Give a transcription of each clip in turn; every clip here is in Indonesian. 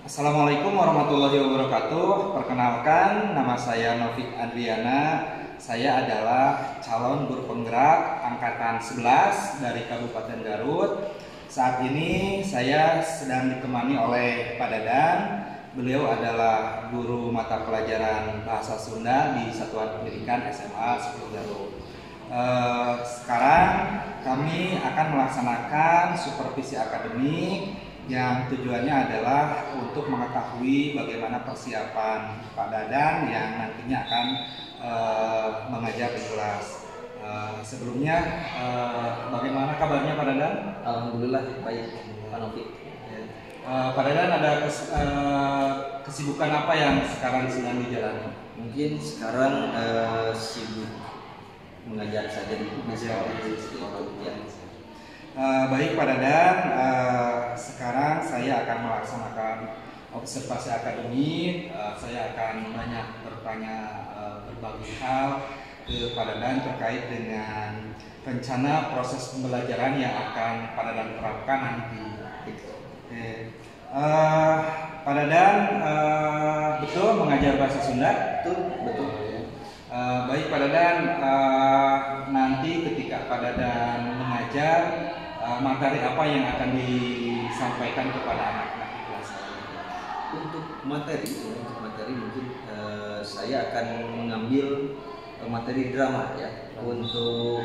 Assalamualaikum warahmatullahi wabarakatuh. Perkenalkan, nama saya Novik Adriana. Saya adalah calon guru penggerak angkatan 11 dari Kabupaten Garut. Saat ini saya sedang ditemani oleh Pak Dadan. Beliau adalah guru mata pelajaran Bahasa Sunda di Satuan Pendidikan SMA 10 Garut. Sekarang kami akan melaksanakan supervisi akademik yang tujuannya adalah untuk mengetahui bagaimana persiapan Pak Dadan yang nantinya akan mengajar di kelas. Sebelumnya, bagaimana kabarnya Pak Dadan? Alhamdulillah baik, Pak Novi. Pak Dadan ada kesibukan apa yang sekarang sedang dijalani? Mungkin sekarang sibuk mengajar saja di sekolah ya. Baik Pak Dadan, sekarang saya akan melaksanakan observasi akademik. Saya akan banyak bertanya berbagai hal ke Pak Dadan terkait dengan rencana proses pembelajaran yang akan Pak Dadan terapkan nanti. Oke. Pak Dadan betul mengajar bahasa Sunda? Betul. Baik Pak Dadan, nanti ketika Pak Dadan mengajar, materi apa yang akan disampaikan kepada anak-anak di kelas? Untuk materi mungkin saya akan mengambil materi drama ya. Untuk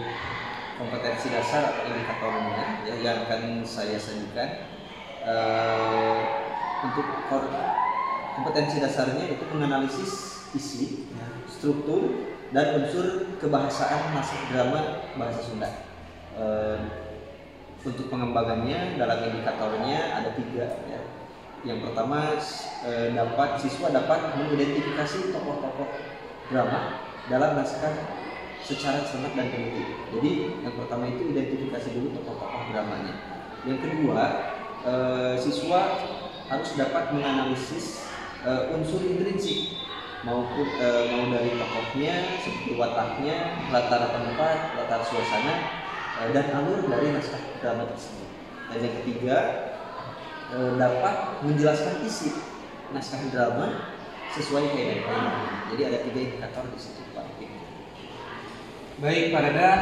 kompetensi dasar atau indikatornya ya, yang akan saya sajikan. Untuk kompetensi dasarnya itu menganalisis isi, struktur, dan unsur kebahasaan naskah drama bahasa Sunda. Untuk pengembangannya dalam indikatornya ada 3 ya. Yang pertama siswa dapat mengidentifikasi tokoh-tokoh drama dalam naskah secara cermat dan teliti. Jadi yang pertama itu identifikasi dulu tokoh-tokoh dramanya. Yang kedua, siswa harus dapat menganalisis unsur intrinsik maupun mau dari tokohnya seperti wataknya, latar tempat, latar suasana, dan alur dari naskah drama tersebut. Dan yang ketiga, dapat menjelaskan isi naskah drama sesuai kaidah. Jadi ada 3 indikator di situ Pak. Baik Pak Dadan,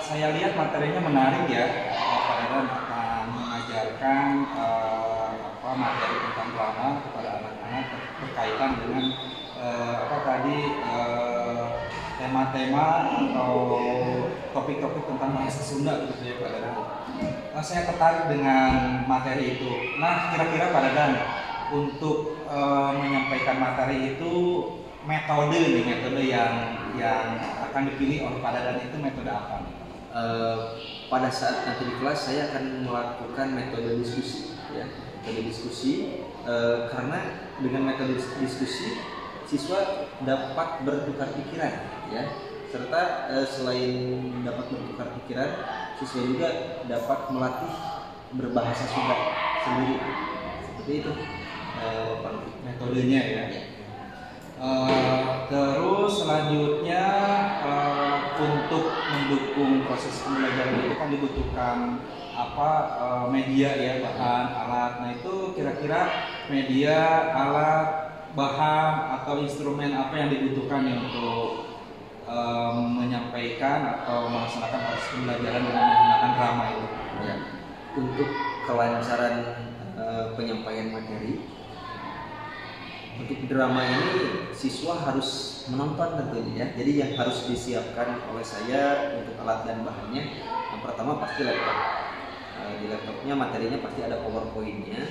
saya lihat materinya menarik ya. Pak Dadan akan mengajarkan materi tentang drama kepada anak-anak berkaitan dengan tema-tema atau topik-topik tentang bahasa Sunda gitu ya Pak Dadan. Saya tertarik dengan materi itu. Nah, kira-kira Pak Dadan untuk menyampaikan materi itu metode yang akan dipilih oleh Pak Dadan itu metode apa? Pada saat nanti di kelas saya akan melakukan metode diskusi ya. Metode diskusi karena dengan metode diskusi siswa dapat bertukar pikiran ya, serta selain dapat bertukar pikiran, siswa juga dapat melatih berbahasa Sunda sendiri. Seperti itu metodenya ya. Terus selanjutnya untuk mendukung proses pembelajaran itu kan dibutuhkan media ya, bahan, alat. Nah itu kira-kira media, alat, bahan atau instrumen apa yang dibutuhkan ya untuk menyampaikan atau melaksanakan proses pembelajaran dengan menggunakan drama itu? Ya. Untuk kelancaran penyampaian materi, untuk drama ini siswa harus menonton tentunya ya. Jadi yang harus disiapkan oleh saya untuk alat dan bahannya, yang pertama pasti laptop. Di laptopnya materinya pasti ada PowerPoint-nya,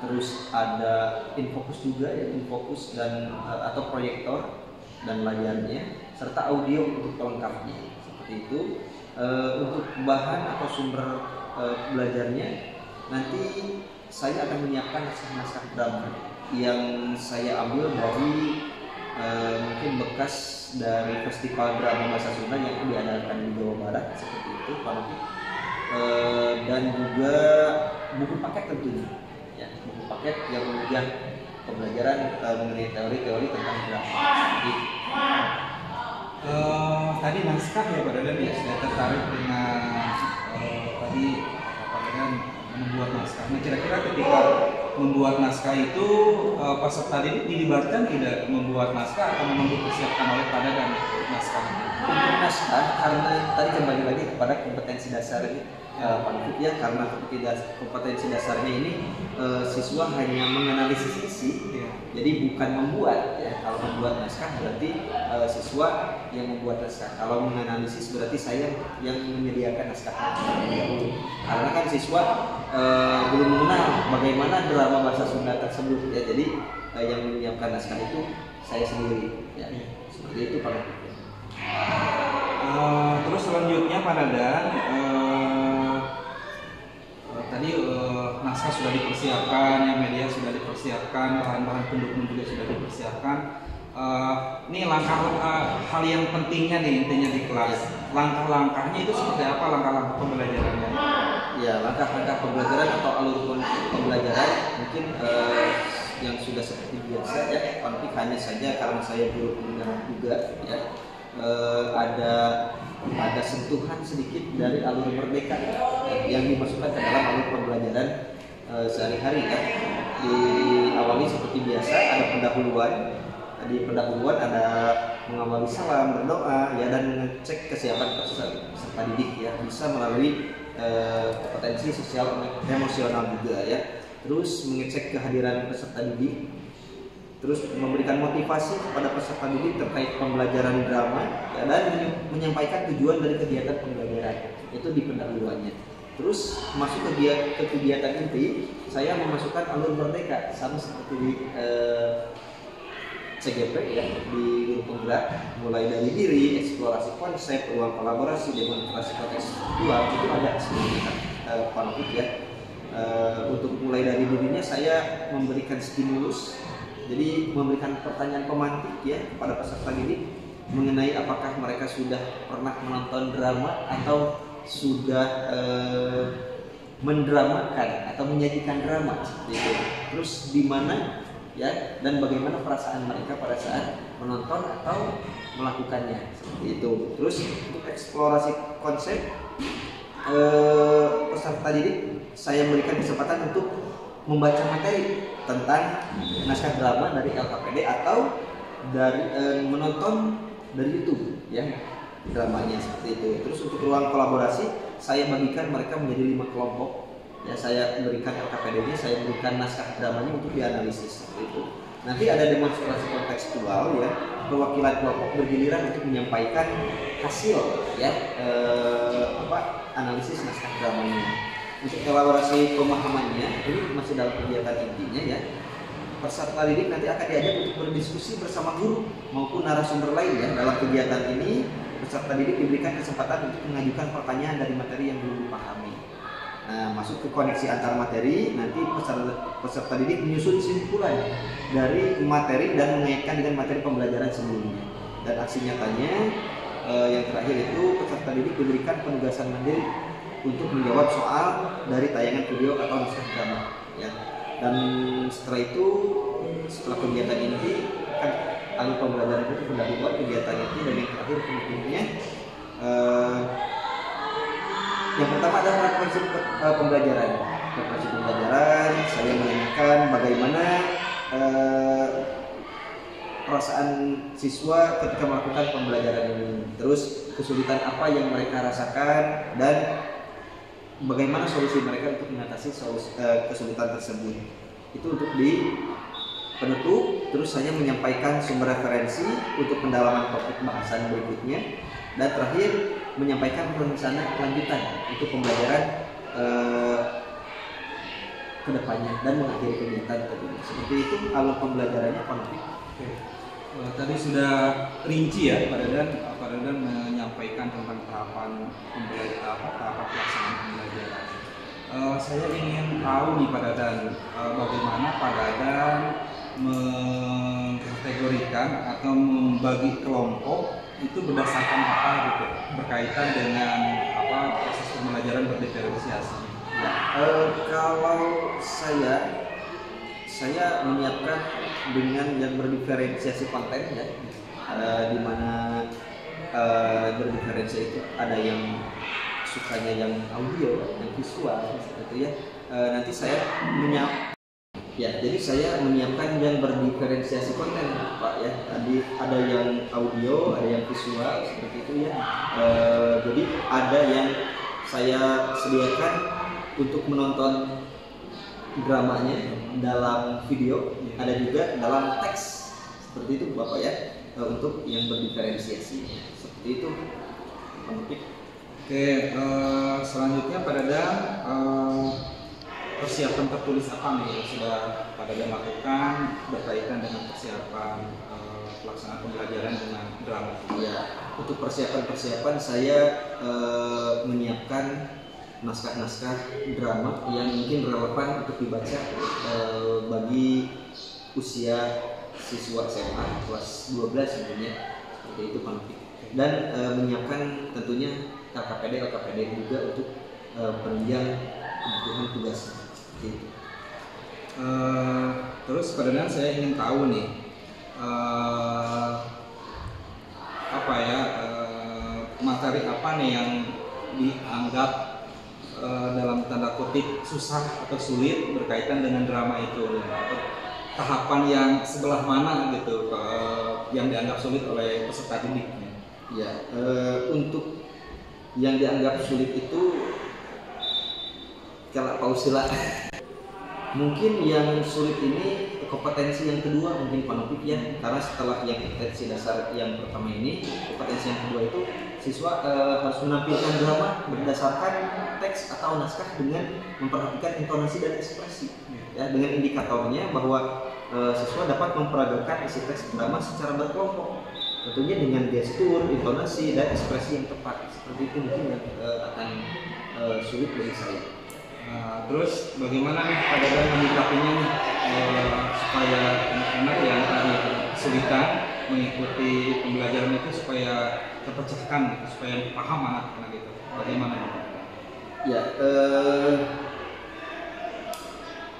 terus ada infocus juga ya, infocus dan atau proyektor dan layarnya, serta audio untuk pelengkapnya. Seperti itu. Untuk bahan atau sumber belajarnya, nanti saya akan menyiapkan naskah drama yang saya ambil dari mungkin bekas dari festival drama bahasa Sunda yang diadakan di Jawa Barat, seperti itu Pak Novi. Dan juga buku paket tentunya ya, buku paket yang menunjang pembelajaran mengenai teori-teori tentang drama. Tadi naskah ya Pak Dadan ya, saya tertarik dengan tadi Pak Dadan membuat naskah. Nah kira-kira ketika membuat naskah itu peserta didik dilibatkan tidak membuat naskah atau memang dipersiapkan oleh pada dan naskah? Untuk naskah, karena tadi kembali lagi kepada kompetensi dasar Pak Nufik ya, karena kompetensi dasarnya ini siswa hanya menganalisis isi, jadi bukan membuat ya. Kalau membuat naskah berarti siswa yang membuat naskah, kalau menganalisis berarti saya yang menyediakan naskah. Karena kan siswa belum mengenal bagaimana drama bahasa Sunda tersebut ya, jadi yang menyiapkan naskah itu saya sendiri ya. Seperti itu Pak Nufik. Terus selanjutnya Pak Dadan, tadi naskah sudah dipersiapkan, ya media sudah dipersiapkan, bahan-bahan pendukung juga sudah dipersiapkan. Ini hal yang pentingnya nih intinya di kelas. Langkah-langkahnya itu seperti apa, langkah-langkah pembelajarannya? Ya, langkah-langkah pembelajaran atau alur pembelajaran mungkin yang sudah seperti biasa ya, konflik hanya saja karena saya guru penggarap juga ya. Ada sentuhan sedikit dari alur merdeka yang dimasukkan ke dalam alur pembelajaran sehari-hari ya. Diawali seperti biasa, ada pendahuluan. Di pendahuluan ada mengawali salam, berdoa ya, dan mengecek kesiapan peserta didik ya, bisa melalui kompetensi sosial emosional juga ya. Terus mengecek kehadiran peserta didik, terus memberikan motivasi kepada peserta didik terkait pembelajaran drama ya, dan menyampaikan tujuan dari kegiatan pembelajaran itu di pendahuluannya. Terus masuk ke kegiatan inti, saya memasukkan alur merdeka sama seperti di CGP ya, di guru penggerak, mulai dari diri, eksplorasi konsep, ruang kolaborasi, demonstrasi kontekstual, itu ada sebenarnya konflik ya. Untuk mulai dari dirinya saya memberikan stimulus, jadi memberikan pertanyaan pemantik ya kepada peserta didik mengenai apakah mereka sudah pernah menonton drama atau sudah mendramakan atau menyajikan drama seperti itu. Terus di mana ya, dan bagaimana perasaan mereka pada saat menonton atau melakukannya seperti itu. Terus untuk eksplorasi konsep peserta didik saya berikan kesempatan untuk membaca materi tentang naskah drama dari LKPD atau dari menonton dari YouTube ya dramanya seperti itu. Terus untuk ruang kolaborasi saya bagikan mereka menjadi 5 kelompok ya, saya berikan LKPD-nya, saya berikan naskah dramanya untuk dianalisis seperti itu. Nanti ada demonstrasi kontekstual ya, perwakilan kelompok bergiliran untuk menyampaikan hasil ya analisis naskah dramanya. Untuk elaborasi pemahamannya ini masih dalam kegiatan intinya ya. Peserta didik nanti akan diajak untuk berdiskusi bersama guru maupun narasumber lain ya. Dalam kegiatan ini peserta didik diberikan kesempatan untuk mengajukan pertanyaan dari materi yang belum dipahami. Nah, masuk ke koneksi antar materi, nanti peserta didik menyusun simpulan dari materi dan mengaitkan dengan materi pembelajaran sebelumnya. Dan aksi nyatanya yang terakhir itu peserta didik diberikan penugasan mandiri untuk menjawab soal dari tayangan video atau naskah drama ya. Dan setelah itu, setelah kegiatan inti kan alur pembelajaran itu pendahuluan, kegiatan inti, dan yang terakhir penutupnya yang pertama adalah referensi pembelajaran. Referensi pembelajaran saya menanyakan bagaimana perasaan siswa ketika melakukan pembelajaran ini, terus kesulitan apa yang mereka rasakan, dan bagaimana solusi mereka untuk mengatasi kesulitan tersebut. Itu untuk di penutup. Terus saya menyampaikan sumber referensi untuk pendalaman topik bahasan berikutnya, dan terakhir menyampaikan rencana lanjutan untuk pembelajaran kedepannya dan mengakhiri kegiatan tersebut. Seperti itu alur pembelajarannya konflik. Tadi sudah rinci ya Pak Dadan menyampaikan tentang tahapan pelaksanaan pembelajaran. Saya ingin tahu nih Pak Dadan, bagaimana Pak Dadan mengkategorikan atau membagi kelompok itu berdasarkan apa gitu, berkaitan dengan proses pembelajaran berdiferensiasi. Kalau saya menyiapkan dengan yang berdiferensiasi konten ya, di mana berdiferensiasi itu ada yang sukanya yang audio, yang visual seperti itu ya. Nanti saya Ya, jadi saya menyiapkan yang berdiferensiasi konten, Pak ya. Tadi ada yang audio, ada yang visual seperti itu ya. Jadi ada yang saya sediakan untuk menonton dramanya dalam video, ada juga dalam teks seperti itu, Bapak ya. Untuk yang berdiferensiasi seperti itu. Oke, selanjutnya Pak Dadang, persiapan tertulis apa nih yang sudah Pak Dadang lakukan berkaitan dengan persiapan pelaksanaan pembelajaran dengan drama? Ya, untuk persiapan saya menyiapkan naskah-naskah drama yang mungkin relevan untuk dibaca bagi usia siswa SMA kelas 12 tentunya, seperti itu Pak Novi. Dan menyiapkan tentunya LKPD juga untuk penunjang kebutuhan tugas seperti itu. Terus Pak Dadang, saya ingin tahu nih materi apa nih yang dianggap dalam tanda kutip susah atau sulit berkaitan dengan drama itu, atau tahapan yang sebelah mana gitu yang dianggap sulit oleh peserta didiknya? Ya, untuk yang dianggap sulit itu kalau pausila mungkin yang sulit ini kompetensi yang kedua mungkin Pak Novi ya, karena setelah yang kompetensi dasar yang pertama ini, kompetensi yang kedua itu siswa harus menampilkan drama berdasarkan teks atau naskah dengan memperhatikan intonasi dan ekspresi ya, dengan indikatornya bahwa siswa dapat memperagakan isi teks drama secara berkelompok, tentunya dengan gestur, intonasi dan ekspresi yang tepat. Seperti itu mungkin yang akan sulit bagi saya. Terus bagaimana nih Pak Dadang menyikapinya nih supaya anak-anak yang tadi kesulitan mengikuti pembelajaran itu supaya terpecahkan gitu, supaya paham anak-anak gitu, bagaimana nih? Ya,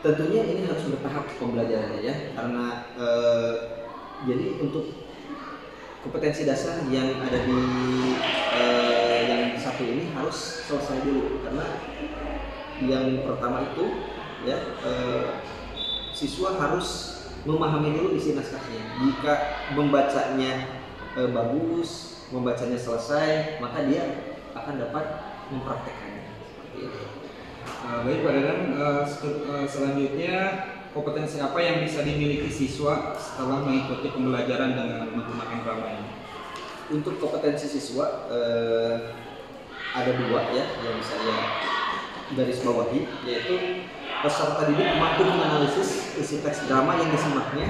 tentunya ini harus bertahap pembelajarannya ya, karena jadi untuk kompetensi dasar yang ada di yang satu ini harus selesai dulu, karena yang pertama itu ya siswa harus memahami dulu isi naskahnya. Jika membacanya bagus, membacanya selesai, maka dia akan dapat mempraktekannya. Seperti itu. Baik Pak Dadang, selanjutnya kompetensi apa yang bisa dimiliki siswa setelah mengikuti pembelajaran dengan menggunakan drama ini? Untuk kompetensi siswa ada dua ya yang saya garis bawahi, yaitu peserta didik mampu menganalisis isi teks drama yang disimaknya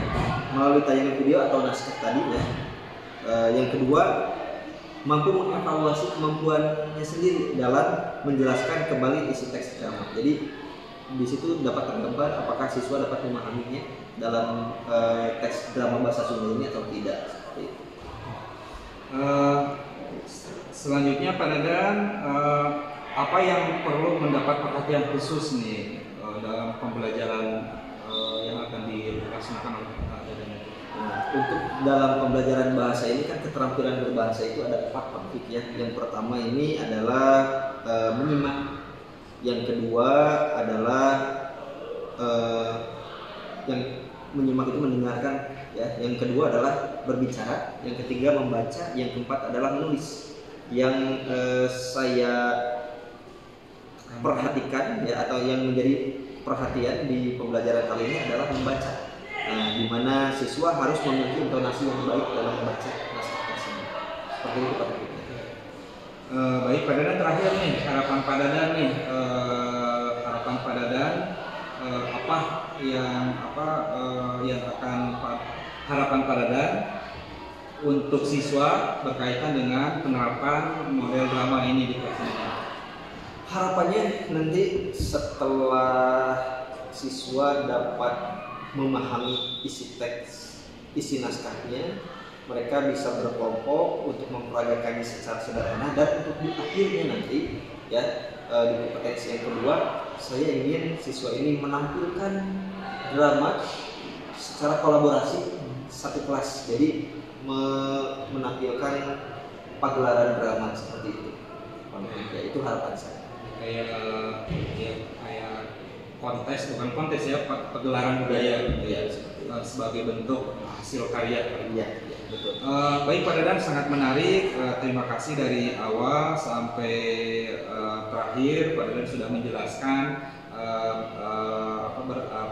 melalui tayangan video atau naskah tadi ya. Yang kedua, mampu mengevaluasi kemampuannya sendiri dalam menjelaskan kembali isi teks drama. Jadi di situ dapat tergambar apakah siswa dapat memahaminya dalam teks drama bahasa Sunda ini atau tidak. Seperti itu. Selanjutnya Pak Dadang, apa yang perlu mendapat perhatian khusus nih dalam pembelajaran yang akan dilaksanakan oleh Pak Dadang? Untuk dalam pembelajaran bahasa ini kan keterampilan berbahasa itu ada 4 topik ya. Yang pertama ini adalah menyimak, yang kedua adalah yang menyimak itu mendengarkan ya, yang kedua adalah berbicara, yang ketiga membaca, yang keempat adalah menulis. Yang saya perhatikan ya, atau yang menjadi perhatian di pembelajaran kali ini adalah membaca, di mana siswa harus memiliki intonasi yang baik dalam membaca naskah tersebut. Seperti itu Pak Dadang. Baik Pak Dadang, terakhir nih harapan Pak Dadang nih, apa yang akan harapan Pak Dadang untuk siswa berkaitan dengan penerapan model drama ini di kelas ini? Harapannya nanti setelah siswa dapat memahami isi teks, isi naskahnya, mereka bisa berkelompok untuk memperagakannya secara sederhana, dan untuk di akhirnya nanti ya di kompetensi yang kedua, saya ingin siswa ini menampilkan drama secara kolaborasi satu kelas. Jadi menampilkan pagelaran drama seperti itu. Ya, itu harapan saya. Kayak kontes, bukan kontes ya, pegelaran budaya gitu ya, seperti itu. sebagai bentuk hasil karya. Iya, betul. Baik Pak Dadan, sangat menarik. Terima kasih dari awal sampai terakhir Pak Dadan sudah menjelaskan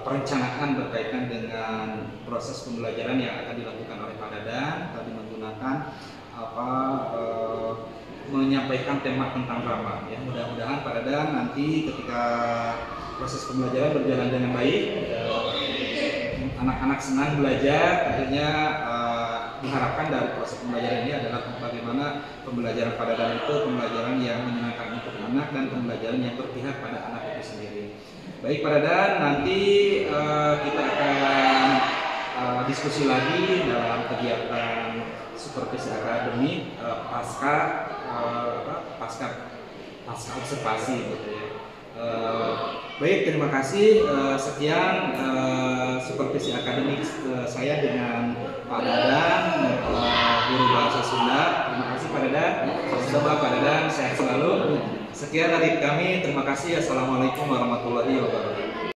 perencanaan berkaitan dengan proses pembelajaran yang akan dilakukan oleh Pak Dadan tadi menggunakan menyampaikan tema tentang drama. Ya, mudah-mudahan Pak Dadan nanti ketika proses pembelajaran berjalan dengan baik, anak-anak senang belajar. Tentunya diharapkan dari proses pembelajaran ini adalah bagaimana pembelajaran Pak Dadan itu pembelajaran yang menyenangkan untuk anak dan pembelajaran yang berpihak pada anak itu sendiri. Baik Pak Dadan, nanti kita akan diskusi lagi dalam kegiatan supervisi akademik pasca observasi gitu ya. Baik, terima kasih. Sekian supervisi akademik saya dengan Pak Dadan, guru bahasa Sunda. Terima kasih Pak Dadan. Semoga Pak Dadan sehat selalu. Sekian dari kami. Terima kasih. Assalamualaikum warahmatullahi wabarakatuh.